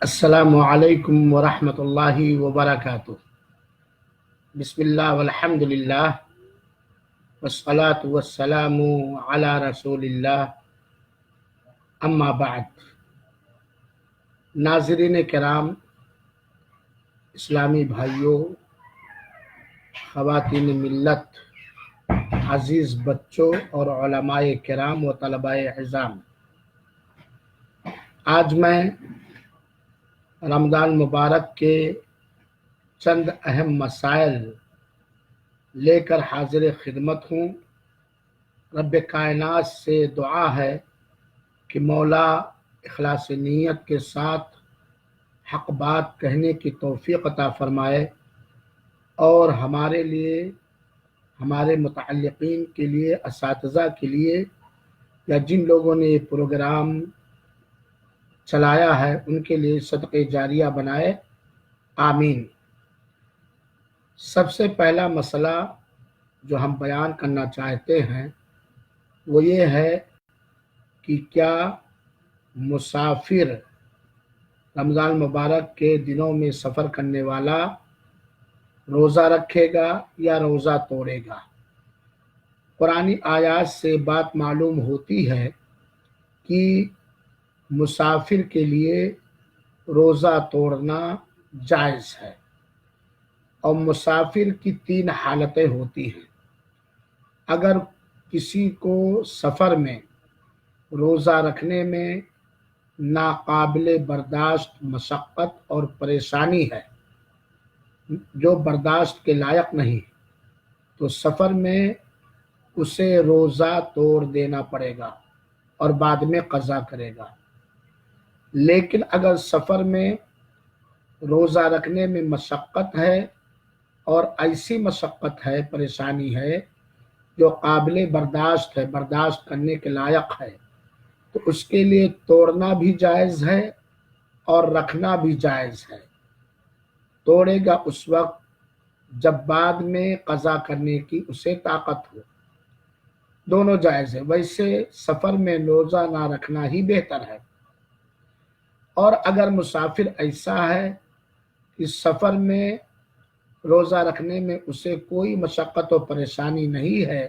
السلام علیکم ورحمۃ اللہ وبرکاتہ۔ بسم اللہ والحمد للہ والصلاة والسلام علی رسول اللہ، اما بعد۔ ناظرین کرام، اسلامی بھائیوں، خواتین ملت، عزیز بچوں اور علماء کرام و طلباء اعزام، آج میں رمضان مبارک کے چند اہم مسائل لے کر حاضر خدمت ہوں۔ رب کائنات سے دعا ہے کہ مولا اخلاص نیت کے ساتھ حق بات کہنے کی توفیق عطا فرمائے، اور ہمارے لیے، ہمارے متعلقین کے لیے، اساتذہ کے لیے، یا جن لوگوں نے یہ پروگرام چلایا ہے ان کے لیے صدقہ جاریہ بنائے، آمین۔ سب سے پہلا مسئلہ جو ہم بیان کرنا چاہتے ہیں وہ یہ ہے کہ کیا مسافر رمضان مبارک کے دنوں میں سفر کرنے والا روزہ رکھے گا یا روزہ توڑے گا؟ قرآنی آیات سے بات معلوم ہوتی ہے کہ مسافر کے لیے روزہ توڑنا جائز ہے، اور مسافر کی 3 حالتیں ہوتی ہیں۔ اگر کسی کو سفر میں روزہ رکھنے میں ناقابل برداشت مشقت اور پریشانی ہے، جو برداشت کے لائق نہیں، تو سفر میں اسے روزہ توڑ دینا پڑے گا اور بعد میں قضا کرے گا۔ لیکن اگر سفر میں روزہ رکھنے میں مشقت ہے، اور ایسی مشقت ہے، پریشانی ہے جو قابل برداشت ہے، برداشت کرنے کے لائق ہے، تو اس کے لیے توڑنا بھی جائز ہے اور رکھنا بھی جائز ہے۔ توڑے گا اس وقت جب بعد میں قضا کرنے کی اسے طاقت ہو، دونوں جائز ہے۔ ویسے سفر میں روزہ نہ رکھنا ہی بہتر ہے۔ اور اگر مسافر ایسا ہے کہ سفر میں روزہ رکھنے میں اسے کوئی مشقت و پریشانی نہیں ہے،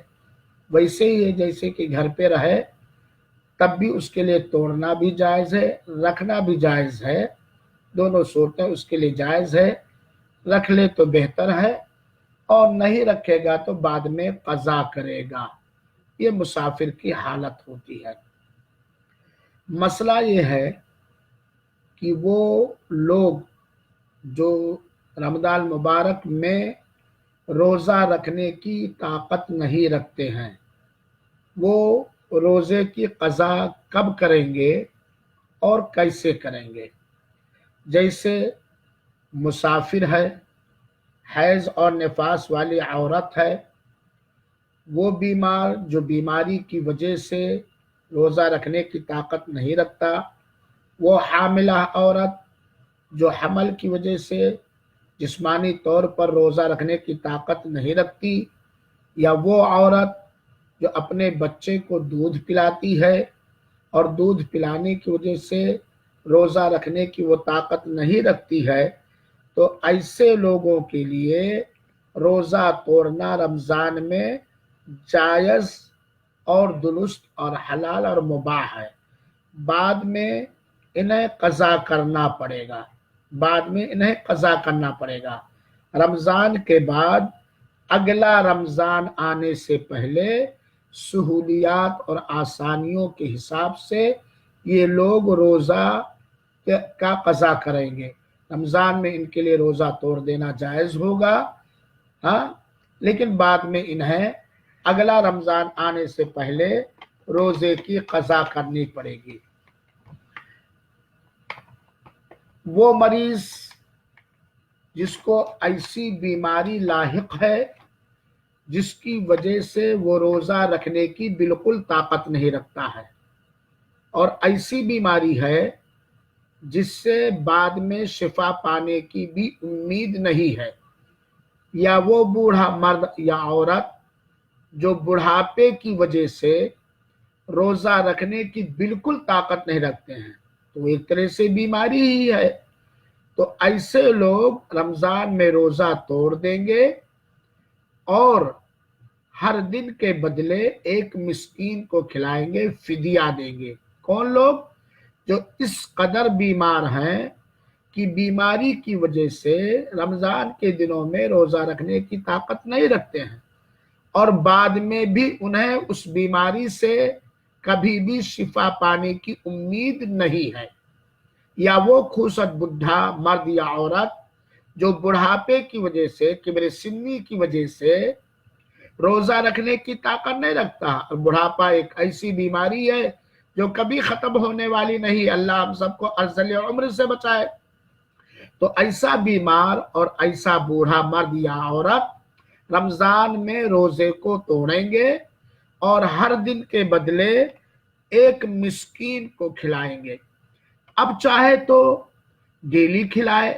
ویسے ہی جیسے کہ گھر پہ رہے، تب بھی اس کے لیے توڑنا بھی جائز ہے، رکھنا بھی جائز ہے، دونوں صورتیں اس کے لیے جائز ہے۔ رکھ لے تو بہتر ہے، اور نہیں رکھے گا تو بعد میں قضا کرے گا۔ یہ مسافر کی حالت ہوتی ہے۔ مسئلہ یہ ہے کہ وہ لوگ جو رمضان مبارک میں روزہ رکھنے کی طاقت نہیں رکھتے ہیں، وہ روزے کی قضا کب کریں گے اور کیسے کریں گے؟ جیسے مسافر ہے، حیض اور نفاس والی عورت ہے، وہ بیمار جو بیماری کی وجہ سے روزہ رکھنے کی طاقت نہیں رکھتا، وہ حاملہ عورت جو حمل کی وجہ سے جسمانی طور پر روزہ رکھنے کی طاقت نہیں رکھتی، یا وہ عورت جو اپنے بچے کو دودھ پلاتی ہے اور دودھ پلانے کی وجہ سے روزہ رکھنے کی وہ طاقت نہیں رکھتی ہے، تو ایسے لوگوں کے لیے روزہ توڑنا رمضان میں جائز اور درست اور حلال اور مباح ہے۔ بعد میں انہیں قضا کرنا پڑے گا، بعد میں انہیں قضا کرنا پڑے گا۔ رمضان کے بعد اگلا رمضان آنے سے پہلے سہولیات اور آسانیوں کے حساب سے یہ لوگ روزہ کا قضا کریں گے۔ رمضان میں ان کے لیے روزہ توڑ دینا جائز ہوگا، ہاں، لیکن بعد میں انہیں اگلا رمضان آنے سے پہلے روزے کی قضا کرنی پڑے گی۔ وہ مریض جس کو ایسی بیماری لاحق ہے جس کی وجہ سے وہ روزہ رکھنے کی بالکل طاقت نہیں رکھتا ہے، اور ایسی بیماری ہے جس سے بعد میں شفا پانے کی بھی امید نہیں ہے، یا وہ بوڑھا مرد یا عورت جو بڑھاپے کی وجہ سے روزہ رکھنے کی بالکل طاقت نہیں رکھتے ہیں، तो एक तरह से बीमारी ही है। तो ऐसे लोग रमजान में रोजा तोड़ देंगे और हर दिन के बदले एक मिस्कीन को खिलाएंगे, फिदिया देंगे। कौन लोग? जो इस कदर बीमार हैं कि बीमारी की वजह से रमजान के दिनों में रोजा रखने की ताकत नहीं रखते हैं और बाद में भी उन्हें उस बीमारी से कभी भी शिफा पाने की उम्मीद नहीं है, या वो खूसट बुढ़ा मर्द या औरत जो बुढ़ापे की वजह से, किब्र सिन्नी की वजह से रोजा रखने की ताकत नहीं रखता। और बुढ़ापा एक ऐसी बीमारी है जो कभी खत्म होने वाली नहीं। अल्लाह हम सबको अर्ज़ल उम्र से बचाए। तो ऐसा बीमार और ऐसा बूढ़ा मर्द या औरत रमजान में रोजे को तोड़ेंगे और हर दिन के बदले एक मिस्कीन को खिलाएंगे। अब चाहे तो डेली खिलाए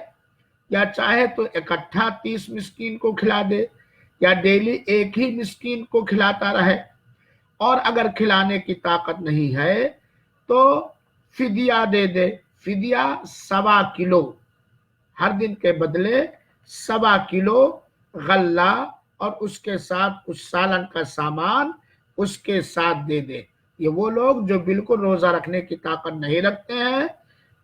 या चाहे तो इकट्ठा 30 मिस्कीन को खिला दे या डेली एक ही मिस्कीन को खिलाता रहे। और अगर खिलाने की ताकत नहीं है तो फिदिया दे दे। फिदिया 1.25 किलो, हर दिन के बदले 1.25 किलो गल्ला और उसके साथ कुछ सालन का सामान उसके साथ दे दे। ये वो लोग जो बिल्कुल रोजा रखने की ताकत नहीं रखते हैं,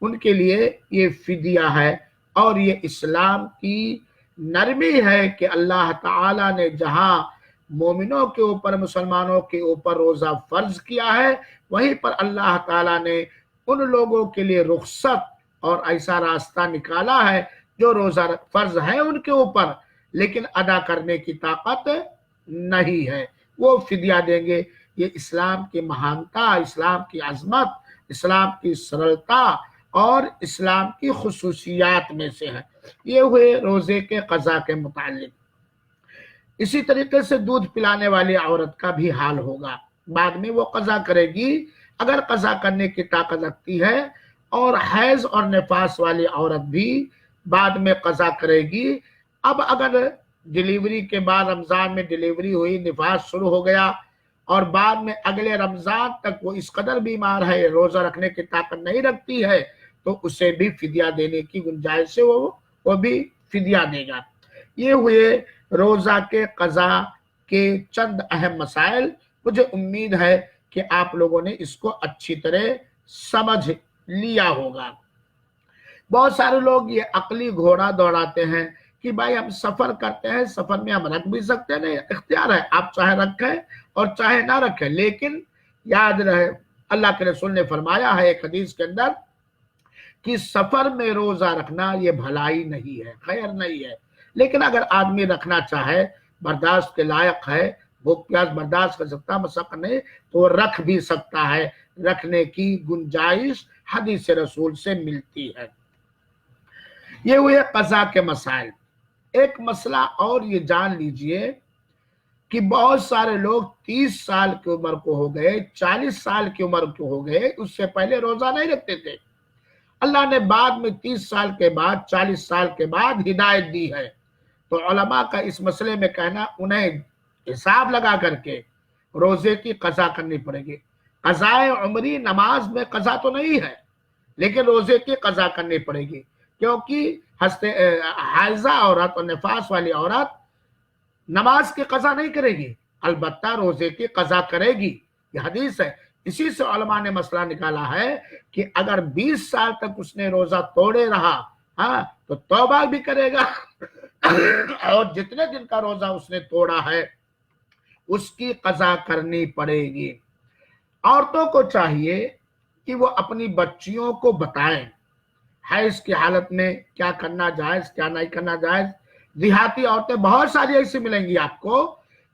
उनके लिए ये फिदिया है। और ये इस्लाम की नरमी है कि अल्लाह ताला ने जहां मोमिनों के ऊपर, मुसलमानों के ऊपर रोजा फर्ज किया है, वहीं पर अल्लाह ताला ने उन लोगों के लिए रुखसत और ऐसा रास्ता निकाला है जो रोजा फर्ज है उनके ऊपर लेकिन अदा करने की ताकत नहीं है, वो फिदिया देंगे। ये इस्लाम की महानता, इस्लाम की अजमत, इस्लाम की सरलता और इस्लाम की खुसूसियात में से है। ये हुए रोजे के कज़ा के मुतालिक। इसी तरीके से दूध पिलाने वाली औरत का भी हाल होगा। बाद में वो कज़ा करेगी अगर कज़ा करने की ताकत रखती है, और हैज और निफास वाली औरत भी बाद में कज़ा करेगी। अब अगर डिलीवरी के बाद, रमजान में डिलीवरी हुई, निफास शुरू हो गया और बाद में अगले रमजान तक वो इस कदर बीमार है, रोजा रखने की ताकत नहीं रखती है, तो उसे भी फिदिया देने की गुंजाइश है, वो भी फिदिया देगा। ये हुए रोजा के कज़ा के चंद अहम मसाइल। मुझे उम्मीद है कि आप लोगों ने इसको अच्छी तरह समझ लिया होगा। बहुत सारे लोग ये अकली घोड़ा दौड़ाते हैं कि भाई हम सफर करते हैं, सफर में हम रख भी सकते हैं, नहीं, इख्तियार है, आप चाहे रखें और चाहे ना रखें। लेकिन याद रहे अल्लाह के रसूल ने फरमाया है एक हदीस के अंदर कि सफर में रोजा रखना ये भलाई नहीं है, खैर नहीं है। लेकिन अगर आदमी रखना चाहे, बर्दाश्त के लायक है, भूख प्यास बर्दाश्त कर सकता, मशक्कत नहीं, तो रख भी सकता है। रखने की गुंजाइश हदीस रसूल से मिलती है। ये हुए कज़ा के मसाइल। एक मसला और ये जान लीजिए कि बहुत सारे लोग 30 साल की उम्र को हो गए, 40 साल की उम्र को हो गए, उससे पहले रोजा नहीं रखते थे। अल्लाह ने बाद में 30 साल के बाद, 40 साल के बाद हिदायत दी है। तो उलमा का इस मसले में कहना, उन्हें हिसाब लगा करके रोजे की कज़ा करनी पड़ेगी। कज़ाए उमरी नमाज में कज़ा तो नहीं है, लेकिन रोजे की कज़ा करनी पड़ेगी, क्योंकि हाइजा औरत और निफास वाली औरत नमाज की कज़ा नहीं करेगी, अलबत्ता रोजे की कज़ा करेगी। ये हदीस है। इसी से उलमा ने मसला निकाला है कि अगर 20 साल तक उसने रोजा तोड़े रहा, हाँ, तो तौबा भी करेगा और जितने दिन का रोजा उसने तोड़ा है उसकी कज़ा करनी पड़ेगी। औरतों को चाहिए कि वो अपनी बच्चियों को बताएं हैज की हालत में क्या करना जायज, क्या नहीं करना जायज। देहाती औरतें बहुत सारी ऐसी मिलेंगी आपको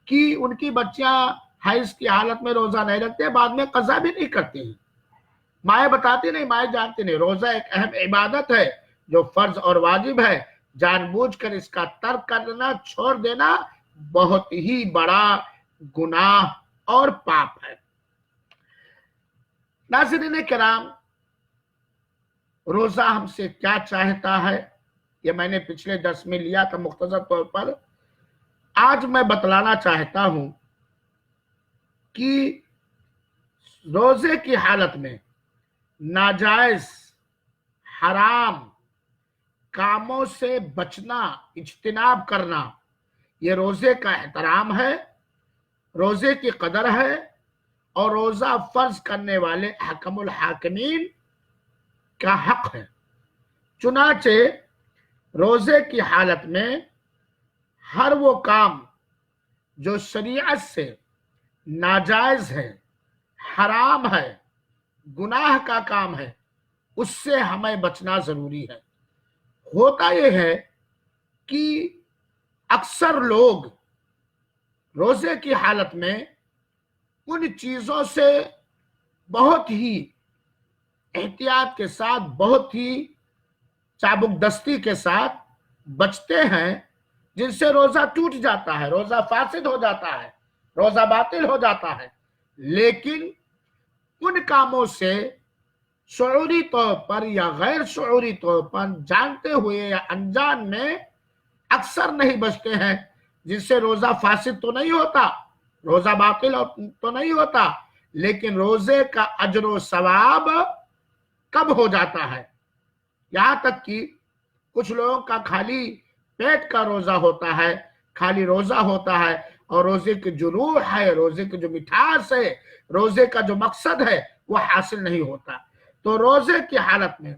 कि उनकी बच्चियां हैज की हालत में रोजा नहीं रखते, बाद में कज़ा भी नहीं करती हैं। माए बताती नहीं, माए जानती नहीं। रोजा एक अहम इबादत है जो फर्ज और वाजिब है। जानबूझकर इसका तर्क करना, छोड़ देना बहुत ही बड़ा गुनाह और पाप है। नाज़रीन किराम, रोजा हमसे क्या चाहता है ये मैंने पिछले दर्स में लिया था मुख्तसर तौर पर। आज मैं बतलाना चाहता हूं कि रोजे की हालत में नाजायज हराम कामों से बचना, इज्तिनाब करना, ये रोजे का एहतराम है, रोजे की कदर है और रोजा फर्ज करने वाले हकमुल हाकिमीन का हक है। चुनाचे रोजे की हालत में हर वो काम जो शरीयत से नाजायज है, हराम है, गुनाह का काम है, उससे हमें बचना जरूरी है। होता यह है कि अक्सर लोग रोजे की हालत में उन चीजों से बहुत ही एहतियात के साथ, बहुत ही चाबुकदस्ती के साथ बचते हैं जिनसे रोजा टूट जाता है, रोजा फासिद हो जाता है, रोजा बातिल हो जाता है। लेकिन उन कामों से शऊरी तौर पर या गैर शऊरी तौर पर, जानते हुए या अनजान में अक्सर नहीं बचते हैं, जिससे रोजा फासिद तो नहीं होता, रोजा बातिल तो नहीं होता, लेकिन रोजे का अजर व सवाब कब हो जाता है। यहां तक कि कुछ लोगों का खाली पेट का रोजा होता है, खाली रोजा होता है और रोजे की जो रूह है, रोजे की जो मिठास है, रोजे का जो मकसद है वो हासिल नहीं होता। तो रोजे की हालत में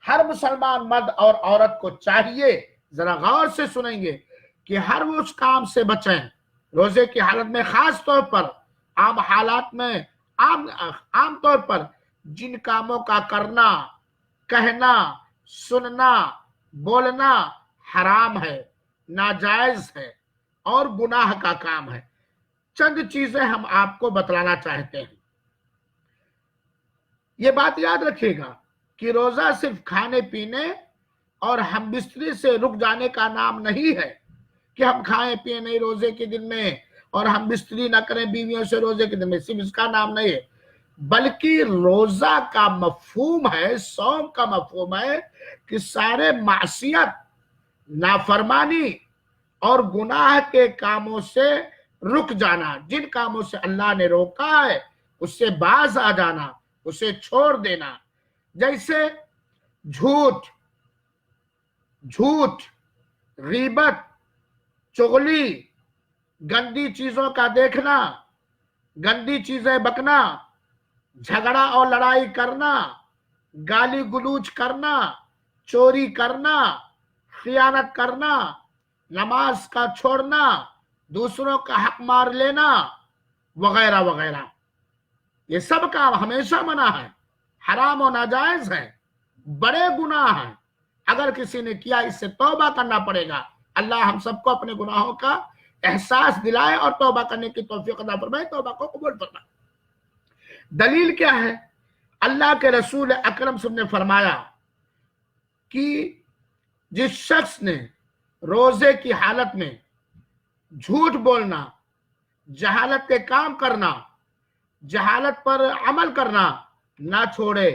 हर मुसलमान मर्द और औरत को चाहिए, जरा गौर से सुनेंगे, कि हर वो उस काम से बचें रोजे की हालत में, खास तौर पर आम हालात में, आम तौर पर जिन कामों का करना, कहना, सुनना, बोलना हराम है, नाजायज है और गुनाह का काम है। चंद चीजें हम आपको बतलाना चाहते हैं। ये बात याद रखिएगा कि रोजा सिर्फ खाने पीने और हम बिस्तरी से रुक जाने का नाम नहीं है, कि हम खाएं पिए नहीं रोजे के दिन में और हम बिस्तरी ना करें बीवियों से रोजे के दिन में, सिर्फ इसका नाम नहीं है। बल्कि रोजा का मफहूम है, सौम का मफहूम है कि सारे मासियत, नाफरमानी और गुनाह के कामों से रुक जाना, जिन कामों से अल्लाह ने रोका है उससे बाज आ जाना, उसे छोड़ देना। जैसे झूठ, गीबत, चुगली, गंदी चीजों का देखना, गंदी चीजें बकना, झगड़ा और लड़ाई करना, गाली गुलूज करना, चोरी करना, खियानत करना, नमाज का छोड़ना, दूसरों का हक मार लेना, वगैरह वगैरह। ये सब काम हमेशा मना है, हराम और नाजायज है, बड़े गुनाह हैं। अगर किसी ने किया, इससे तौबा करना पड़ेगा। अल्लाह हम सबको अपने गुनाहों का एहसास दिलाए और तौबा करने की तौफीक अता फरमाए, तौबा को कबूल फरमाए। दलील क्या है? अल्लाह के रसूल अकरम सल्लल्लाहु अलैहि वसल्लम ने फरमाया कि जिस शख्स ने रोजे की हालत में झूठ बोलना, जहालत के काम करना, जहालत पर अमल करना ना छोड़े,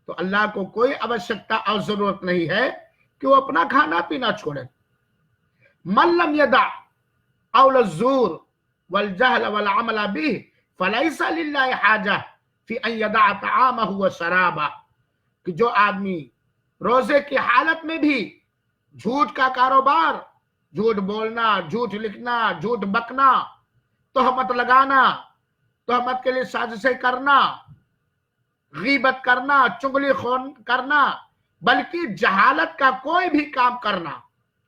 तो अल्लाह को कोई आवश्यकता और जरूरत नहीं है कि वो अपना खाना पीना छोड़े। मन लम यदा कौल ज़ूर वल जहल वल अमल बिह फलैसा लिल्लाहि हाजा फी अन यदा तआमहु व शराबा, कि जो आदमी रोजे की हालत में भी झूठ का कारोबार, झूठ बोलना, झूठ लिखना, झूठ बकना, तोहमत लगाना, तोहमत के लिए साजिशें करना, गीबत करना, चुगली खून करना, बल्कि जहालत का कोई भी काम करना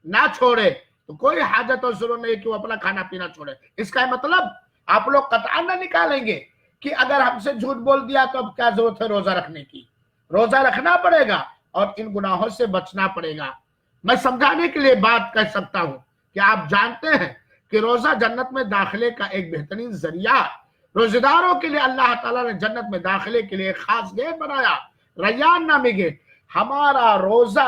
ना छोड़े, तो कोई हाजत और जरूरत नहीं कि वो अपना खाना पीना छोड़े। इसका मतलब आप लोग कतई ना निकालेंगे कि अगर हमसे झूठ बोल दिया तो अब क्या जरूरत है रोजा रखने की। रोजा रखना पड़ेगा और इन गुनाहों से बचना पड़ेगा। मैं समझाने के लिए बात कह सकता हूं कि आप जानते हैं कि रोजा जन्नत में दाखिले का एक बेहतरीन जरिया। रोजेदारों के लिए अल्लाह ताला ने जन्नत में दाखिले के लिए खास गेट बनाया, रैयान नामी गेट। हमारा रोजा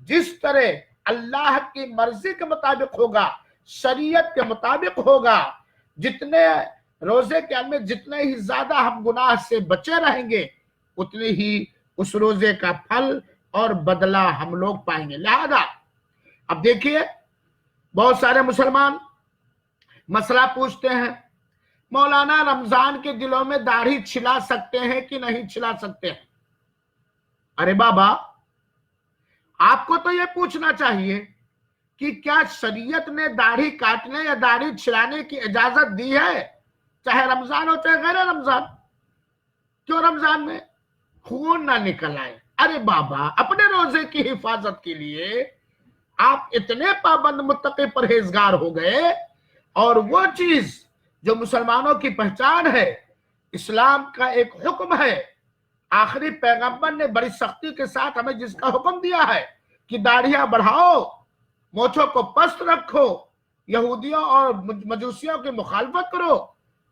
जिस तरह अल्लाह की मर्जी के मुताबिक होगा, शरीयत के मुताबिक होगा, जितने रोजे के अंदर जितने ही ज्यादा हम गुनाह से बचे रहेंगे, उतने ही उस रोजे का फल और बदला हम लोग पाएंगे। लिहाजा अब देखिए, बहुत सारे मुसलमान मसला पूछते हैं, मौलाना रमजान के दिनों में दाढ़ी छिला सकते हैं कि नहीं छिला सकते हैं? अरे बाबा, आपको तो ये पूछना चाहिए कि क्या शरीयत ने दाढ़ी काटने या दाढ़ी छिलाने की इजाजत दी है, चाहे रमजान हो चाहे गैर रमजान। क्यों रमजान में खून ना निकल आए। अरे बाबा, अपने रोजे की हिफाजत के लिए आप इतने पाबंद मुत्तकी परहेजगार हो गए, और वो चीज जो मुसलमानों की पहचान है, इस्लाम का एक हुक्म है, आखिरी पैगंबर ने बड़ी सख्ती के साथ हमें जिसका हुक्म दिया है कि दाढ़ियां बढ़ाओ, मोछों को पस्त रखो, यहूदियों और मजूसियों की मुखालफत करो,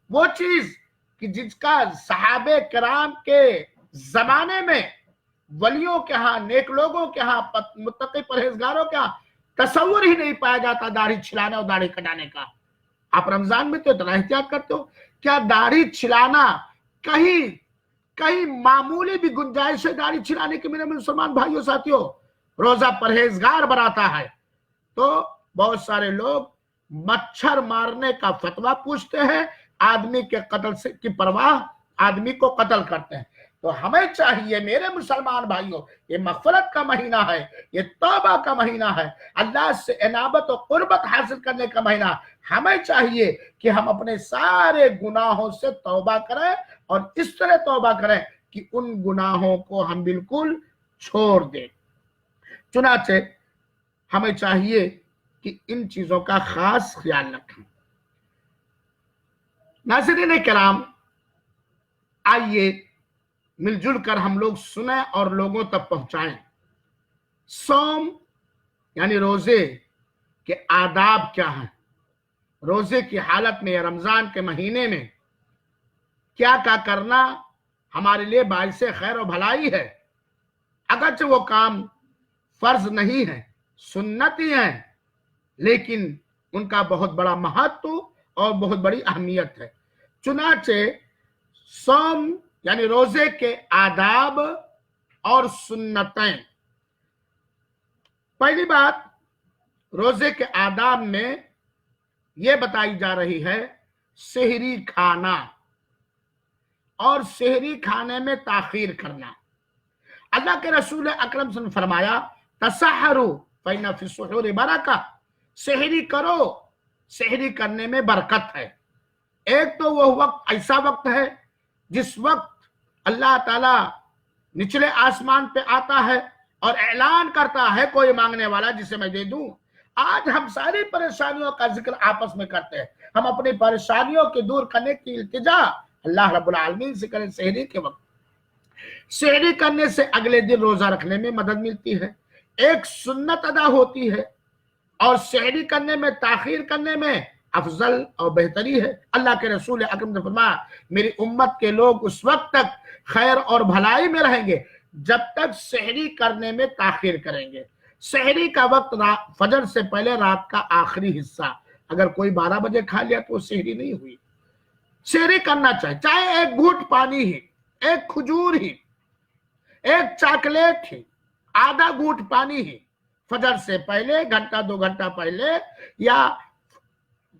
वो चीज कि जिसका सहाबे किराम के जमाने में वलियों के यहाँ, नेक लोगों के यहाँ, मुत्तकी परहेजगारों के यहाँ तस्वुर ही नहीं पाया जाता दाढ़ी छिलाने और दाढ़ी कटाने का। आप रमजान में तो इतना एहतियात करते हो, क्या दाढ़ी छिलाना कहीं कहीं मामूली भी गुंजाइश है दाढ़ी छिलाने की? मेरे मुसलमान भाइयों साथियों, रोजा परहेजगार बनाता है तो बहुत सारे लोग मच्छर मारने का फतवा पूछते हैं, आदमी के कत्ल से की परवाह आदमी को कत्ल करते हैं। तो हमें चाहिए मेरे मुसलमान भाइयों, ये मगफरत का महीना है, ये तौबा का महीना है, अल्लाह से इनाबत और कुर्बत हासिल करने का महीना। हमें चाहिए कि हम अपने सारे गुनाहों से तौबा करें, और इस तरह तौबा करें कि उन गुनाहों को हम बिल्कुल छोड़ दें। चुनाचे हमें चाहिए कि इन चीजों का खास ख्याल रखें। नाज़रीन किराम, आइए मिलजुल कर हम लोग सुने और लोगों तक पहुंचाएं। सौम यानी रोजे के आदाब क्या हैं, रोजे की हालत में या रमजान के महीने में क्या क्या करना हमारे लिए बाइस खैर और भलाई है। अगरचे वो काम फर्ज नहीं है, सुन्नत ही है, लेकिन उनका बहुत बड़ा महत्व और बहुत बड़ी अहमियत है। चुनाचे सौम यानी रोजे के आदाब और सुन्नतें। पहली बात, रोजे के आदाब में यह बताई जा रही है सेहरी खाना और सेहरी खाने में ताखीर करना। अल्लाह के रसूल अकरम सल्लल्लाहु अलैहि वसल्लम ने फरमाया, तसहरु फइन्ना फी सुहूरि बरका, सेहरी करो, सेहरी करने में बरकत है। एक तो वो वक्त ऐसा वक्त है जिस वक्त अल्लाह ताला निचले आसमान पे आता है और ऐलान करता है, कोई मांगने वाला जिसे मैं दे दूं। आज हम सारी परेशानियों का जिक्र आपस में करते हैं, हम अपनी परेशानियों के दूर करने की इल्तिजा अल्लाह रब्बुल आलमीन से करें सेहरी के वक्त। सेहरी करने से अगले दिन रोजा रखने में मदद मिलती है, एक सुन्नत अदा होती है, और सेहरी करने में ताखीर करने में अफजल और बेहतरी है। अल्लाह के रसूल अकरम ने फरमाया, मेरी उम्मत के लोग उस वक्त तक खैर और भलाई में रहेंगे जब तक सेहरी करने में ताखीर करेंगे। सेहरी का वक्त फजर से पहले रात का आखिरी हिस्सा, अगर कोई 12 बजे खा लिया तो सेहरी नहीं हुई। सेहरी करना चाहिए, चाहे एक घूंट पानी ही, एक खजूर ही, एक चॉकलेट ही, आधा घूंट पानी ही, फजर से पहले घंटा 2 घंटा पहले या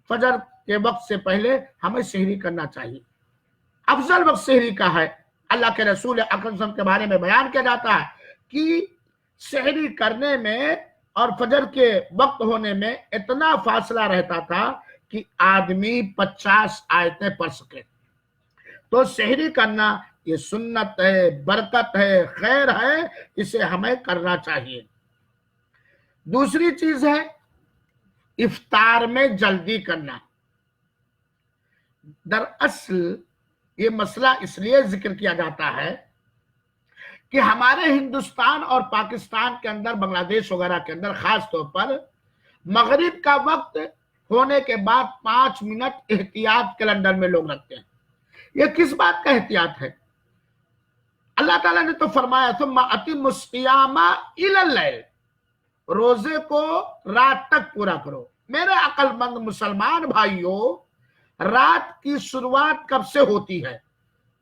फजर के वक्त से पहले हमें सेहरी करना चाहिए। अफजल वक्त सेहरी का है। अल्लाह के रसूल अकरम के बारे में बयान किया जाता है कि सेहरी करने में और फजर के वक्त होने में इतना फासला रहता था कि आदमी 50 आयतें पढ़ सके। तो सेहरी करना ये सुन्नत है, बरकत है, खैर है, इसे हमें करना चाहिए। दूसरी चीज है इफ्तार में जल्दी करना। दरअसल ये मसला इसलिए जिक्र किया जाता है कि हमारे हिंदुस्तान और पाकिस्तान के अंदर, बांग्लादेश वगैरह के अंदर खास तौर पर मगरिब का वक्त होने के बाद 5 मिनट एहतियात कैलेंडर में लोग रखते हैं। ये किस बात का एहतियात है? अल्लाह ताला ने तो फरमाया, सुम्मा अतिम्मुस सियामा इलल लैल, रोजे को रात तक पूरा करो। मेरे अक्लमंद मुसलमान भाइयों, रात की शुरुआत कब से होती है?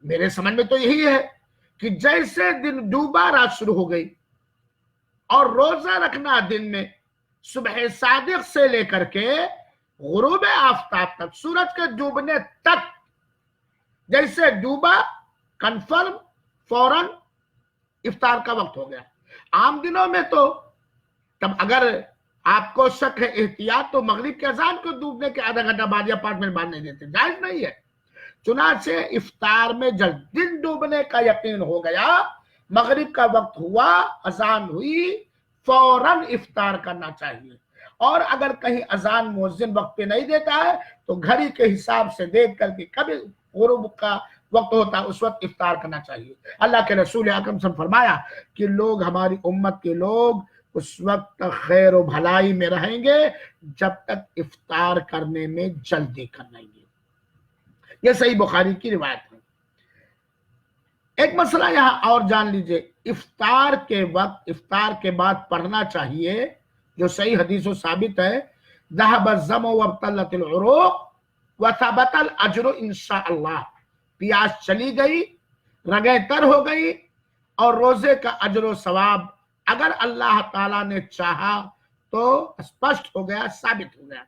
मेरे समझ में तो यही है कि जैसे दिन डूबा रात शुरू हो गई, और रोजा रखना दिन में सुबह सादिक से लेकर के गुरूब आफताब तक, सूरज के डूबने तक, जैसे डूबा कंफर्म फौरन इफ्तार का वक्त हो गया। आम दिनों में तो तब अगर आपको शक है एहतियात तो मगरिब के अजान को डूबने के आधा घंटा बाद या 5 मिनट बाद नहीं देते, जायज नहीं है। चुनाचे इफ्तार में जब दिन डूबने का यकीन हो गया, मगरिब का वक्त हुआ, अजान हुई, फौरन इफ्तार करना चाहिए। और अगर कहीं अजान मुअज्जिन वक्त पे नहीं देता है तो घड़ी के हिसाब से देख करके कभी गुरूब का वक्त होता है उस वक्त इफ्तार करना चाहिए। अल्लाह के रसूल अकरम से फरमाया कि लोग, हमारी उम्मत के लोग उस वक्त तक खैर व भलाई में रहेंगे जब तक इफ्तार करने में जल्दी कर लेंगे। यह सही बुखारी की रिवायत है। एक मसला यहां और जान लीजिए, इफ्तार के वक्त, इफ्तार के बाद पढ़ना चाहिए जो सही हदीसों साबित है, ज़हब ज़म वब्तलतिल उरूक़ व सबतल अज्र इंशाअल्लाह। प्यास चली गई, रगें तर हो गई और रोजे का अज्र सवाब अगर अल्लाह ताला ने चाहा तो स्पष्ट हो गया, साबित हो गया।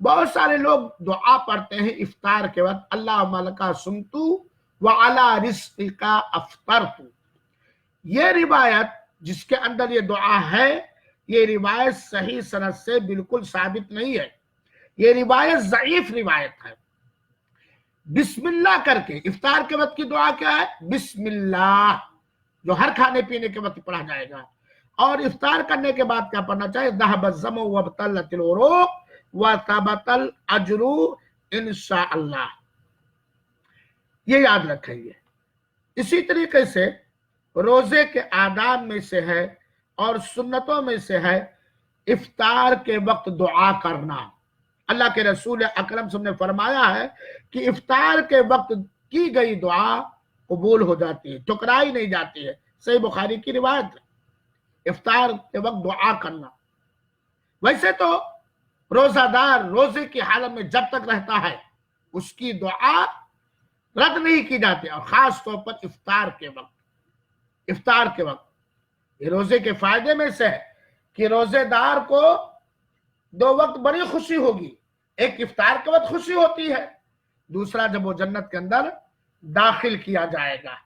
बहुत सारे लोग दुआ पढ़ते हैं इफ्तार के वक्त, अल्लाहुम्मा लका सुमतु व अला रिज़्क़िका अफ़तरतु। ये रिवायत जिसके अंदर ये दुआ है, ये रिवायत सही सनद से बिल्कुल साबित नहीं है, ये रिवायत ज़ईफ रिवायत है। बिस्मिल्लाह करके इफ्तार के वक्त की दुआ क्या है? बिस्मिल्लाह, जो हर खाने पीने के वक्त पढ़ा जाएगा। और इफ्तार करने के बाद क्या पढ़ना चाहिए? ज़हब ज़म वब्तलतिल उरूक़ व सबतल अज्रु इंशाअल्लाह। ये याद रखेंगे। इसी तरीके से रोजे के आदाब में से है और सुन्नतों में से है इफ्तार के वक्त दुआ करना। अल्लाह के रसूल अकरम ने फरमाया है कि इफ्तार के वक्त की गई दुआ कबूल हो जाती है, ठुकराई नहीं जाती है। सही बुखारी की रिवायत है, इफ्तार के वक्त दुआ करना। वैसे तो रोजादार रोजे की हालत में जब तक रहता है उसकी दुआ रद्द नहीं की जाती, और खास तौर पर इफ्तार के वक्त। इफ्तार के वक्त ये रोजे के फायदे में से है कि रोजेदार को 2 वक्त बड़ी खुशी होगी। एक इफ्तार के वक्त खुशी होती है, दूसरा जब वो जन्नत के अंदर दाखिल किया जाएगा।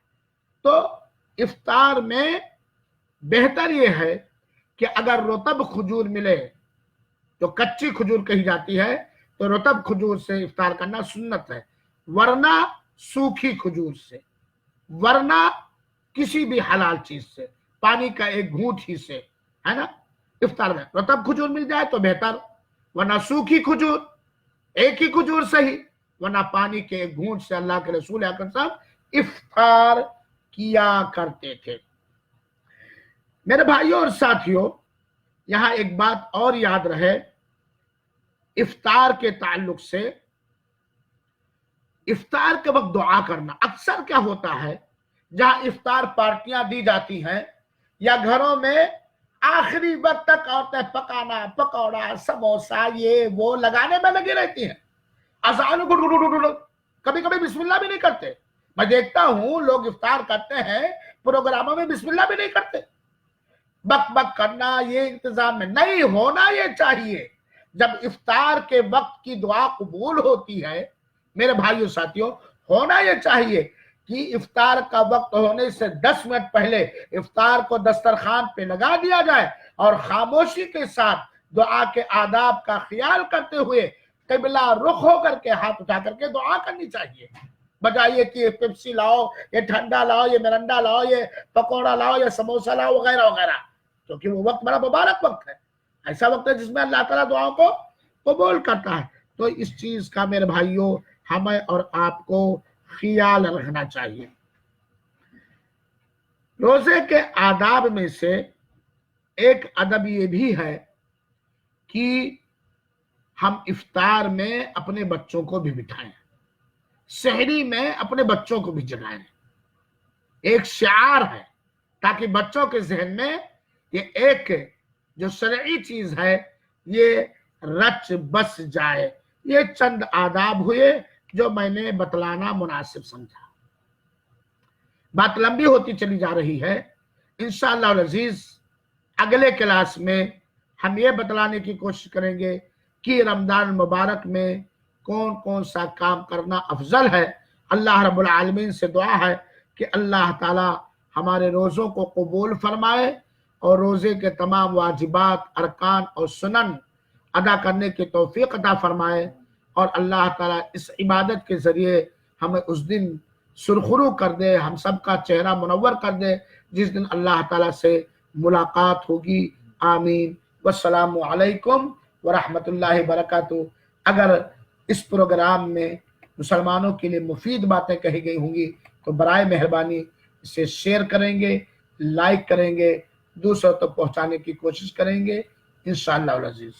तो इफ्तार में बेहतर ये है कि अगर रुतब खजूर मिले, तो कच्ची खजूर कही जाती है, तो रुतब खजूर से इफ्तार करना सुन्नत है, वरना सूखी खजूर से, वरना किसी भी हलाल चीज से, पानी का एक घूंट ही से, है ना। इफ्तार में रुतब खजूर मिल जाए तो बेहतर, वरना सूखी खजूर, एक ही खजूर सही, वरना पानी के एक घूंट से। अल्लाह के रसूल अकरम साहब इफ्तार किया करते थे। मेरे भाइयों और साथियों, यहां एक बात और याद रहे इफ्तार के ताल्लुक से, इफ्तार के वक्त दुआ करना। अक्सर क्या होता है, जहां इफ्तार पार्टियां दी जाती हैं या घरों में आखिरी वक्त तक औरतें पकाना, पकौड़ा, समोसा, ये वो लगाने में लगी रहती हैं। अज़ान कभी कभी बिस्मिल्लाह भी नहीं करते। मैं देखता हूं लोग इफ्तार करते हैं, प्रोग्रामों में बिस्मिल्लाह भी नहीं करते। बक बक करना ये इंतजाम में नहीं होना ये चाहिए। जब इफ्तार के वक्त की दुआ कबूल होती है, मेरे भाइयों साथियों, होना ये चाहिए कि इफ्तार का वक्त होने से 10 मिनट पहले इफ्तार को दस्तरखान पे लगा दिया जाए और खामोशी के साथ दुआ के आदाब का ख्याल करते हुए किबला रुख होकर के हाथ उठा करके दुआ करनी चाहिए। बजाय ये कि पेप्सी लाओ, ये ठंडा लाओ, ये मिरिंडा लाओ, ये पकौड़ा लाओ, ये समोसा लाओ, वगैरह वगैरह, क्योंकि वो वक्त बड़ा मुबारक वक्त है, ऐसा वक्त है जिसमें अल्लाह ताला दुआओं को कबूल करता है। तो इस चीज का मेरे भाइयों हमें और आपको ख्याल रखना चाहिए। रोजे के आदाब में से एक अदब ये भी है कि हम इफ्तार में अपने बच्चों को भी बिठाएं, सहरी में अपने बच्चों को भी जगाएं। एक शिआर है ताकि बच्चों के जहन में ये एक जो शरई चीज है ये रच बस जाए। ये चंद आदाब हुए जो मैंने बतलाना मुनासिब समझा। बात लंबी होती चली जा रही है। इंशाअल्लाह अज़ीज अगले क्लास में हम ये बतलाने की कोशिश करेंगे कि रमजान मुबारक में कौन कौन सा काम करना अफजल है। अल्लाह रब्बुल आलमीन से दुआ है कि अल्लाह ताला हमारे रोज़ों को कबूल फरमाए और रोजे के तमाम वाजिबात, अरकान और सुनन अदा करने की तौफीक अता फरमाए और अल्लाह ताला इस इबादत के जरिए हमें उस दिन सुरखरू कर दे, हम सबका चेहरा मुनव्वर कर दे जिस दिन अल्लाह ताला से मुलाकात होगी। आमीन। वस्सलामु अलैकुम व रहमतुल्लाहि व बरकातुहू। अगर इस प्रोग्राम में मुसलमानों के लिए मुफीद बातें कही गई होंगी तो बराए मेहरबानी इसे शेयर करेंगे, लाइक करेंगे, दूसरों तक पहुंचाने की कोशिश करेंगे इंशाअल्लाह अज़ीज़।